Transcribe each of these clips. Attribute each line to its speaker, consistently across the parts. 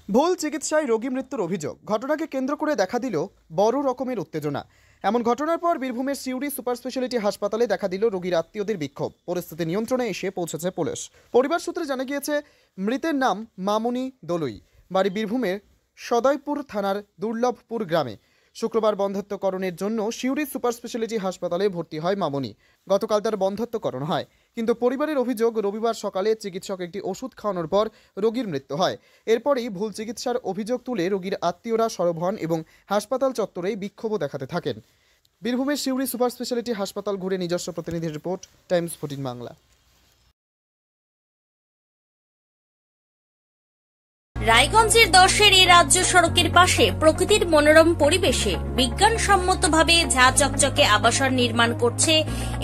Speaker 1: ভুল চিকিৎসায় রোগী মৃত্যুর অভিযোগ ঘটনাকে কেন্দ্র করে দেখা দিল বড় রকমের উত্তেজনা। এমন ঘটনার পর বীরভূমের সিউড়ি সুপার স্পেশালিটি হাসপাতালে দেখা দিল রোগীর আত্মীয়দের বিক্ষোভ। পরিস্থিতি নিয়ন্ত্রণে এসে পৌঁছেছে পুলিশ। পরিবার সূত্রে জানা গিয়েছে মৃতের নাম মামনি দলুই, বাড়ি বীরভূমের সদয়পুর থানার দুর্লভপুর গ্রামে। শুক্রবার বন্ধ্যাত্বকরণের জন্য সিউড়ি সুপার স্পেশালিটি হাসপাতালে ভর্তি হয় মামনি। গতকাল তার বন্ধ্যাত্বকরণ হয়, কিন্তু পরিবারের অভিযোগ রবিবার সকালে চিকিৎসক একটি ওষুধ খাওয়ানোর পর রোগীর মৃত্যু হয়। এরপরই ভুল চিকিৎসার অভিযোগ তুলে রোগীর আত্মীয়রা সরব হন এবং হাসপাতাল চত্বরে বিক্ষোভও দেখাতে থাকেন। বীরভূমের সিউড়ি সুপার স্পেশালিটি হাসপাতাল ঘুরে নিজস্ব প্রতিনিধির রিপোর্ট, টাইমস 14 বাংলা।
Speaker 2: রায়গঞ্জের 10-এর এই রাজ্য সড়কের পাশে প্রকৃতির মনোরম পরিবেশে বিজ্ঞানসম্মতভাবে ঝা চকচকে আবাসন নির্মাণ করছে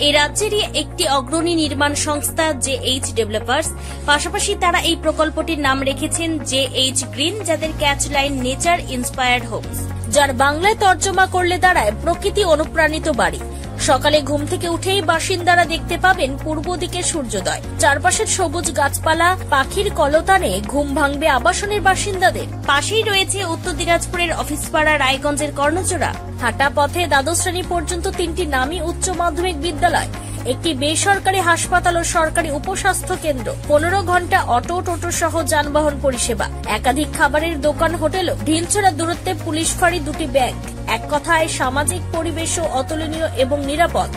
Speaker 2: এই রাজ্যেরই একটি অগ্রণী নির্মাণ সংস্থা JH ডেভেলপার্স। পাশাপাশি তারা এই প্রকল্পটির নাম রেখেছেন JH গ্রিন, যাদের ক্যাচলাইন নেচার ইন্সপায়ার্ড হোমস, যার বাংলায় তর্জমা করলে দাঁড়ায় প্রকৃতি অনুপ্রাণিত বাড়ি। সকালে ঘুম থেকে উঠেই বাসিন্দারা দেখতে পাবেন পূর্ব দিকে সূর্যোদয়, চারপাশের সবুজ গাছপালা, পাখির কলতানে ঘুম ভাঙবে আবাসনের বাসিন্দাদের। পাশেই রয়েছে উত্তর দিনাজপুরের অফিসপাড়া রায়গঞ্জের কর্ণজোড়া। হাঁটা পথে দ্বাদশ শ্রেণী পর্যন্ত 3টি নামী উচ্চ মাধ্যমিক বিদ্যালয়, একটি বেসরকারি হাসপাতাল ও সরকারি উপস্বাস্থ্য কেন্দ্র, 15 ঘন্টা অটো টোটো সহ যানবাহন পরিষেবা, একাধিক খাবারের দোকান, হোটেল, ঢিলছড়া দূরত্বে পুলিশ ফাঁড়ি, 2টি ব্যাংক। এক কথায় সামাজিক পরিবেশও অতুলনীয় এবং নিরাপদ।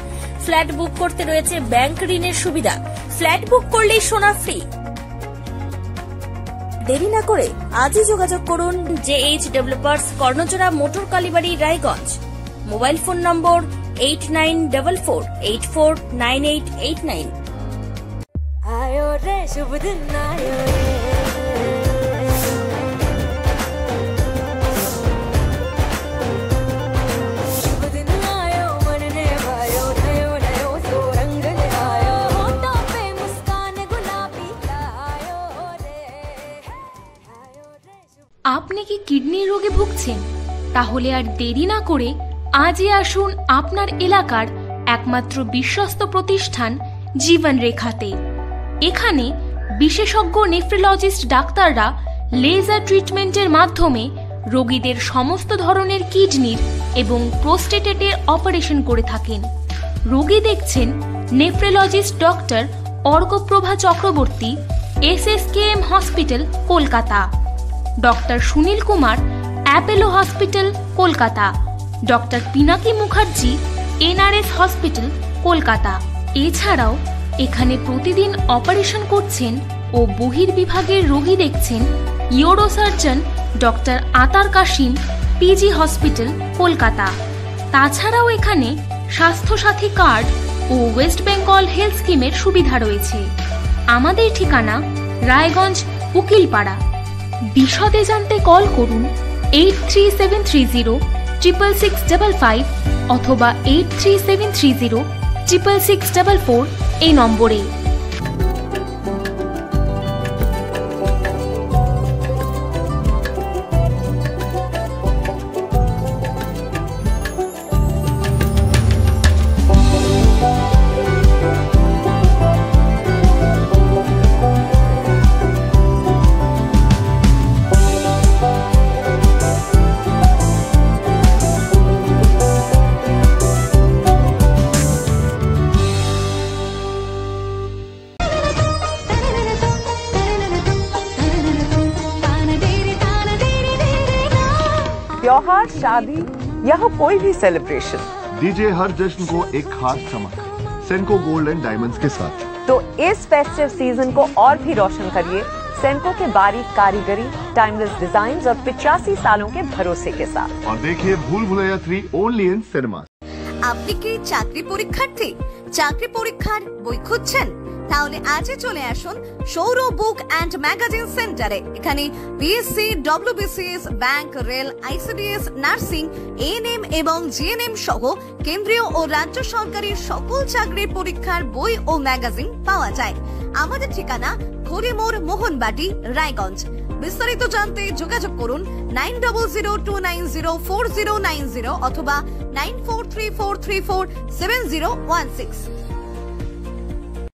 Speaker 2: ফ্ল্যাট বুক করতে রয়েছে ব্যাংক ঋণের সুবিধা। ফ্ল্যাট বুক করলেই সোনা ফ্রি। দেরি না করে আজই যোগাযোগ করুন JH developers, Karnajora, motor Kalibari, Raiganj. Mobile phone number 8944849889।
Speaker 3: आयो रे शुभ दिन आयो रे, शुभ दिन आयो मन ने भायो, नयो नयो सो रंग ले आयो, होठों पे मुस्कान गुलाबी आयो रे, आयो रे शुभ।
Speaker 4: আপনি কি কিডনির রোগে ভুগছেন? তাহলে আর দেরি না করে আজই আসুন আপনার এলাকার একমাত্র বিশ্বস্ত প্রতিষ্ঠান জীবন রেখাতে। এখানে বিশেষজ্ঞ নেফ্রোলজিস্ট ডাক্তাররা লেজার ট্রিটমেন্টের মাধ্যমে রোগীদের সমস্ত ধরনের কিডনির এবং প্রোস্টেটের অপারেশন করে থাকেন। রোগী দেখছেন nephrologist doctor Arkaprava Chakraborty, SSKM hospital, Kolkata. Doctor Sunil Kumar, Apollo hospital, Kolkata. Doctor Pinaki Mukherjee, NRS hospital, Kolkata. এছাড়াও এখানে প্রতিদিন অপারেশন করছেন ও বহির্বিভাগের রোগী দেখছেন ইউরোসার্জন ডক্টর আতার কাশিম, PG হসপিটাল, কলকাতা। তাছাড়াও এখানে স্বাস্থ্যসাথী কার্ড ও ওয়েস্ট বেঙ্গল হেলথ স্কিমের সুবিধা রয়েছে। আমাদের ঠিকানা রায়গঞ্জ, উকিলপাড়া। বিশদে জানতে কল করুন 8373066655 অথবা 8373066644 এই নম্বরে।
Speaker 5: त्योहार, शादी या हो कोई भी सेलिब्रेशन,
Speaker 6: दीजिए हर जश्न को एक खास चमक सेंको गोल्ड एंड डायमंड्स के साथ।
Speaker 5: तो इस फेस्टिव सीजन को और भी रोशन करिए सेंको के बारीक कारीगरी, टाइमलेस डिजाइन्स और 85 सालों के भरोसे के साथ।
Speaker 6: और देखिए भूल भुलैया 3 ओनली इन सिनेमा।
Speaker 7: আপনি কি চাকরি পরীক্ষার্থী? চাকরি পরীক্ষার বই খুঁজছেন? তাহলে আজই চলে আসুন সৌর বুক অ্যান্ড ম্যাগাজিন সেন্টারে। এখানে BSc, WBCS, bank, rail, ICDS, nursing, ANM এবং GNM সহ কেন্দ্রীয় ও রাজ্য সরকারি সকল চাকরির পরীক্ষার বই ও ম্যাগাজিন পাওয়া যায়। আমাদের ঠিকানা খড়িমোড়, মোহনবাটি, রায়গঞ্জ। বিস্তারিত জানতে যোগাযোগ করুন 9002904090 অথবা 9434347016।